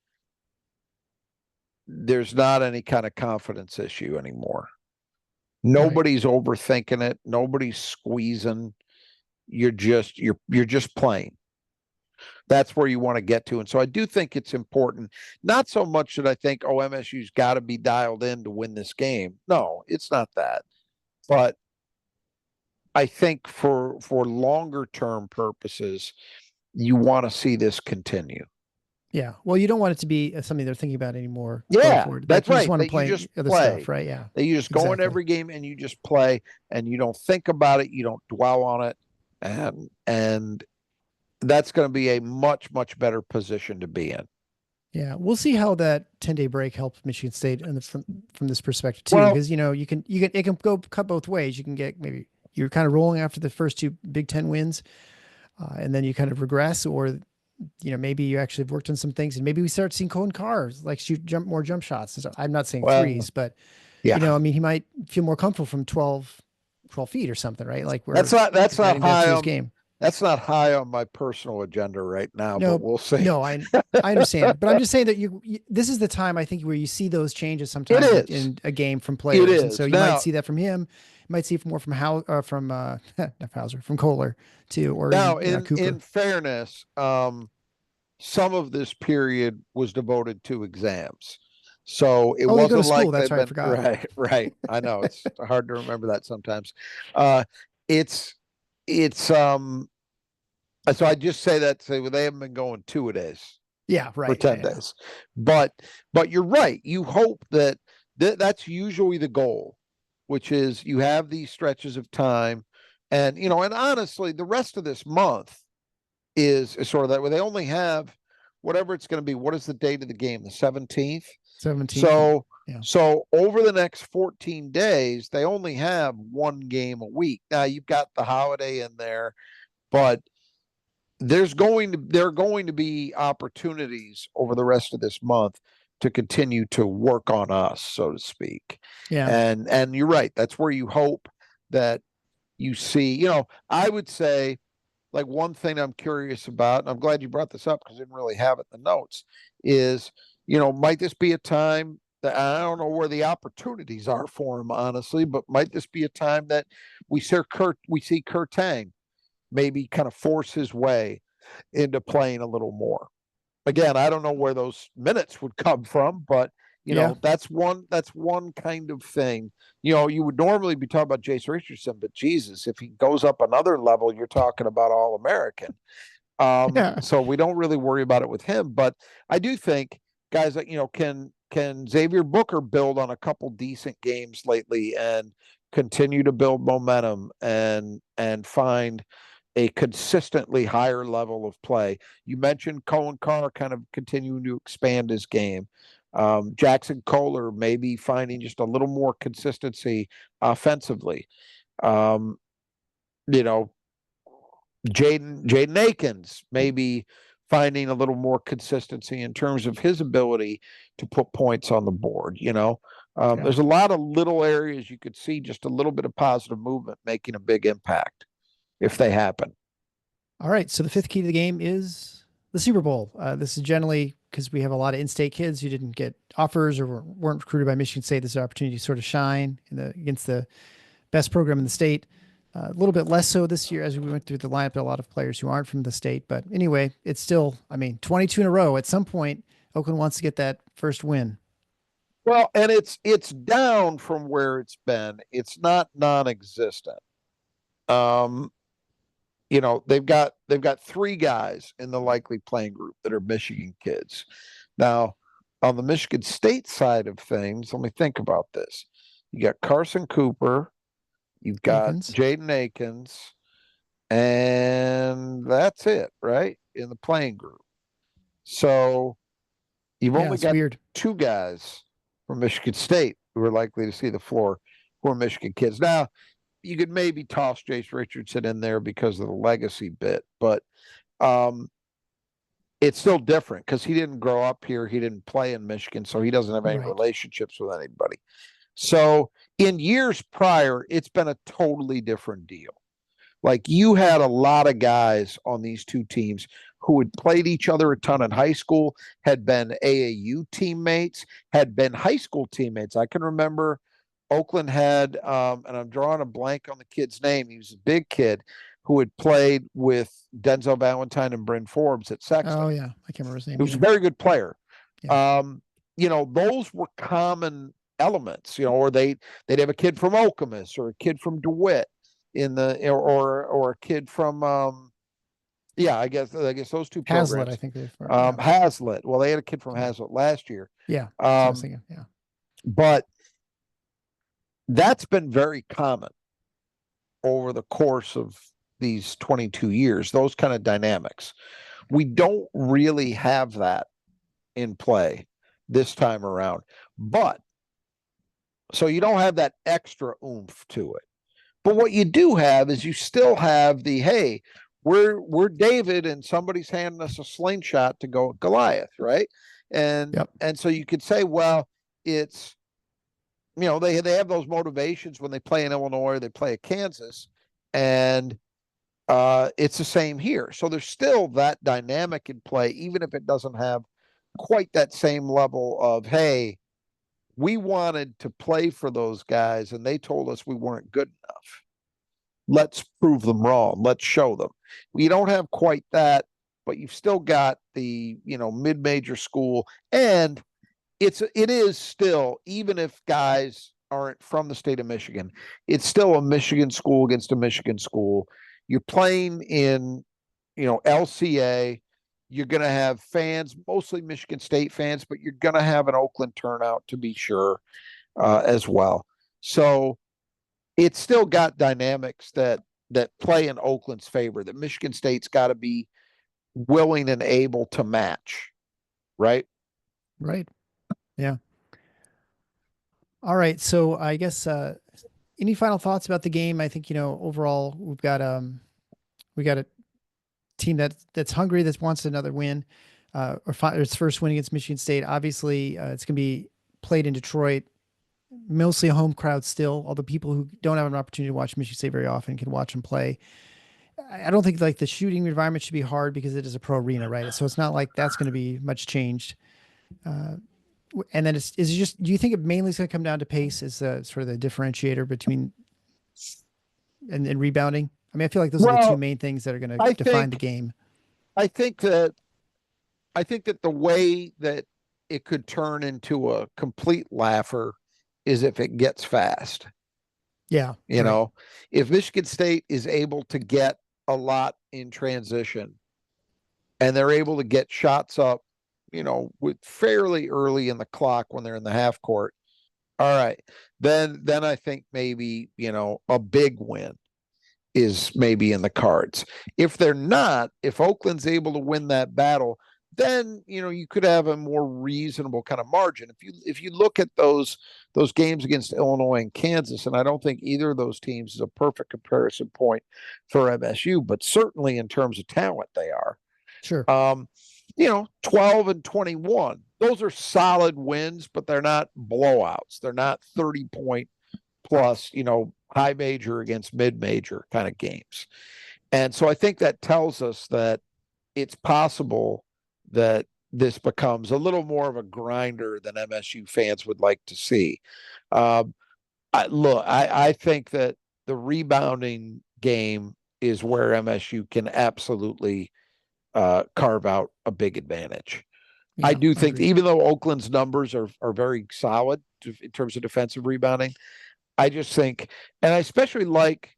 there's not any kind of confidence issue anymore. Nobody's overthinking it. Nobody's squeezing. You're just playing. That's where you want to get to. And so I do think it's important. Not so much that I think, oh, MSU's got to be dialed in to win this game. No, it's not that. But I think for longer term purposes, you want to see this continue. Yeah. Well, you don't want it to be something they're thinking about anymore going Yeah, forward. Like that's you just right. want to That you play just other play. stuff, right? Yeah. That you just go in every game and you just play and you don't think about it, you don't dwell on it. And that's going to be a much, much better position to be in. Yeah, we'll see how that 10-day break helps Michigan State and from this perspective too, Well, because it can go cut both ways. You can get maybe you're kind of rolling after the first two Big Ten wins, and then you kind of regress, or maybe you actually have worked on some things, and maybe we start seeing Cohen Carr like shoot more jump shots. So I'm not saying threes, but yeah, I mean, he might feel more comfortable from 12 feet or something, right? Like that's not high his game. That's not high on my personal agenda right now, No, but we'll see. no, I understand, but I'm just saying that this is the time I think where you see those changes sometimes in a game from players, and so you might see that from him. You might see more from not Hauser, from Kohler too, or now Cooper. In fairness, some of this period was devoted to exams. So it wasn't like that's right. I forgot. Right. I know it's hard to remember that sometimes. It's so I just say that to say, well, they haven't been going 2-a-days. Yeah, right. For 10 days. But you're right. You hope that that's usually the goal, which is you have these stretches of time. And, and honestly, the rest of this month is sort of that where they only have whatever it's going to be. What is the date of the game? The 17th? 17th. So over the next 14 days, they only have one game a week. Now you've got the holiday in there, but there are going to be opportunities over the rest of this month to continue to work on us, so to speak. Yeah. And you're right. That's where you hope that you see, I would say, like, one thing I'm curious about, and I'm glad you brought this up because I didn't really have it in the notes, is, might this be a time that I don't know where the opportunities are for him, honestly, but might this be a time that we see Kurt Tang maybe kind of force his way into playing a little more? Again, I don't know where those minutes would come from, but that's one kind of thing. You would normally be talking about Jace Richardson, but Jesus, if he goes up another level, you're talking about All-American. So we don't really worry about it with him. But I do think guys like, can Xavier Booker build on a couple decent games lately and continue to build momentum and find a consistently higher level of play? You mentioned Cohen Carr kind of continuing to expand his game. Jackson Kohler maybe finding just a little more consistency offensively. Jaden Akins maybe finding a little more consistency in terms of his ability to put points on the board. There's a lot of little areas you could see just a little bit of positive movement making a big impact if they happen. All right. So the fifth key to the game is the Super Bowl. This is generally because we have a lot of in-state kids who didn't get offers or weren't recruited by Michigan State. This is an opportunity to sort of shine against the best program in the state. A little bit less so this year as we went through the lineup. A lot of players who aren't from the state, but anyway, it's still, 22 in a row. At some point, Oakland wants to get that first win. Well, and it's down from where it's been. It's not non-existent. They've got 3 guys in the likely playing group that are Michigan kids. Now, on the Michigan State side of things, let me think about this. You got Carson Cooper, you've got Jaden Akins, and that's it, right? In the playing group. So you've only got 2 guys from Michigan State who are likely to see the floor who are Michigan kids. Now, you could maybe toss Jace Richardson in there because of the legacy bit, but it's still different because he didn't grow up here. He didn't play in Michigan, so he doesn't have any relationships with anybody. So in years prior, it's been a totally different deal. Like, you had a lot of guys on these 2 teams who had played each other a ton in high school, had been AAU teammates, had been high school teammates. I can remember Oakland had, and I'm drawing a blank on the kid's name. He was a big kid, who had played with Denzel Valentine and Bryn Forbes at Sexton. Oh yeah, I can't remember his name. He was a very good player. Yeah. Those were common elements, or they'd have a kid from Okemos or a kid from DeWitt or a kid from I guess those two programs. Hazlitt, I think Hazlitt. Well, they had a kid from Hazlitt last year. Yeah. I was thinking. Yeah. But that's been very common over the course of these 22 years, those kind of dynamics. We don't really have that in play this time around. But so you don't have that extra oomph to it. But what you do have is you still have the, hey, we're David and somebody's handing us a slingshot to go at Goliath, right? And so you could say, well, it's, they have those motivations when they play in Illinois, they play at Kansas, and it's the same here. So there's still that dynamic in play, even if it doesn't have quite that same level of, hey, we wanted to play for those guys and they told us we weren't good enough. Let's prove them wrong. Let's show them. We don't have quite that, but you've still got the, mid-major school, and it is still, even if guys aren't from the state of Michigan, it's still a Michigan school against a Michigan school. You're playing in, LCA. You're going to have fans, mostly Michigan State fans, but you're going to have an Oakland turnout to be sure as well. So it's still got dynamics that play in Oakland's favor, that Michigan State's got to be willing and able to match, right? Right. Yeah. All right. So I guess any final thoughts about the game? I think, overall we got a team that's hungry, that wants another win, or its first win against Michigan State. Obviously, it's going to be played in Detroit, mostly a home crowd still. All the people who don't have an opportunity to watch Michigan State very often can watch them play. I don't think the shooting environment should be hard because it is a pro arena, right? So it's not like that's going to be much changed. And then is it just, do you think it mainly is going to come down to pace as sort of the differentiator between and rebounding? I mean, I feel like those are the two main things that are going to define the game. I think that the way that it could turn into a complete laugher is if it gets fast. Yeah. If Michigan State is able to get a lot in transition and they're able to get shots up, with fairly early in the clock when they're in the half court. All right. Then I think maybe, a big win is maybe in the cards. If they're not, if Oakland's able to win that battle, then, you could have a more reasonable kind of margin. If you look at those games against Illinois and Kansas, and I don't think either of those teams is a perfect comparison point for MSU, but certainly in terms of talent, they are. Sure. 12 and 21. Those are solid wins, but they're not blowouts. They're not 30-point plus, high major against mid-major kind of games. And so I think that tells us that it's possible that this becomes a little more of a grinder than MSU fans would like to see. I think that the rebounding game is where MSU can absolutely carve out a big advantage. Yeah, I do think even though Oakland's numbers are very solid in terms of defensive rebounding, I just think, and I especially like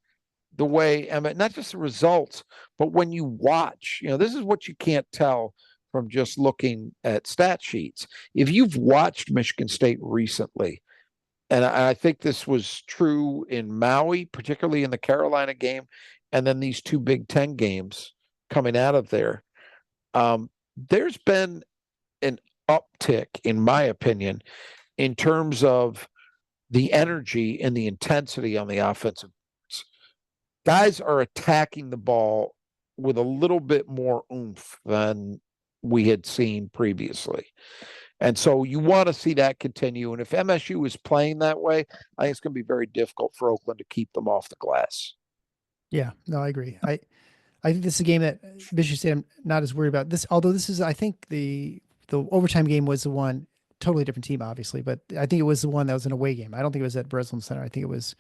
the way, not just the results, but when you watch, this is what you can't tell from just looking at stat sheets. If you've watched Michigan State recently, and I think this was true in Maui, particularly in the Carolina game, and then these two Big Ten games coming out of there, there's been an uptick, in my opinion, in terms of the energy and the intensity on the offensive. Guys are attacking the ball with a little bit more oomph than we had seen previously. And so you want to see that continue. And if MSU is playing that way, I think it's going to be very difficult for Oakland to keep them off the glass. Yeah, no, I agree. I think this is a game that Michigan State, I'm not as worried about this. Although this is, I think the overtime game was the one, totally different team, obviously, but I think it was the one that was an away game. I don't think it was at Breslin Center. I think it was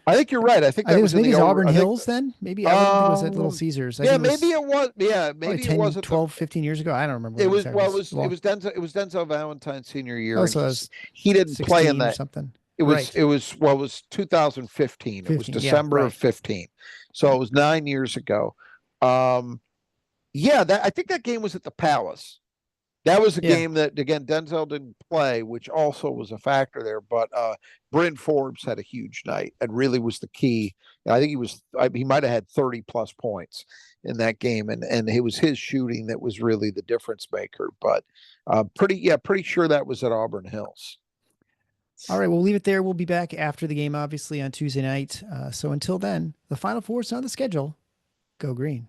I think you're right. I think I think that it was was in maybe the it's over. Auburn I think, Hills then. Maybe I don't think it was at Little Caesars. I yeah, think it maybe was it was. Yeah, probably maybe it 10, was at the. 12, 15 years ago. I don't remember It when was exactly. well, It was long. it was Denzel Valentine's senior year, Oh, and so I was he didn't play in 16 or that. something. It was Right. it was well, it was 2015. It was 15. Yeah, December of right. 15, so Yeah. it was 9 years ago. Yeah, that I think that game was at the Palace. That was a Yeah. game that again Denzel didn't play, which also was a factor there. But Bryn Forbes had a huge night and really was the key. And I think he might have had 30 plus points in that game, and it was his shooting that was really the difference maker. But pretty sure that was at Auburn Hills. All right, we'll leave it there. We'll be back after the game, obviously, on Tuesday night. So until then, the Final Four is on the schedule. Go green.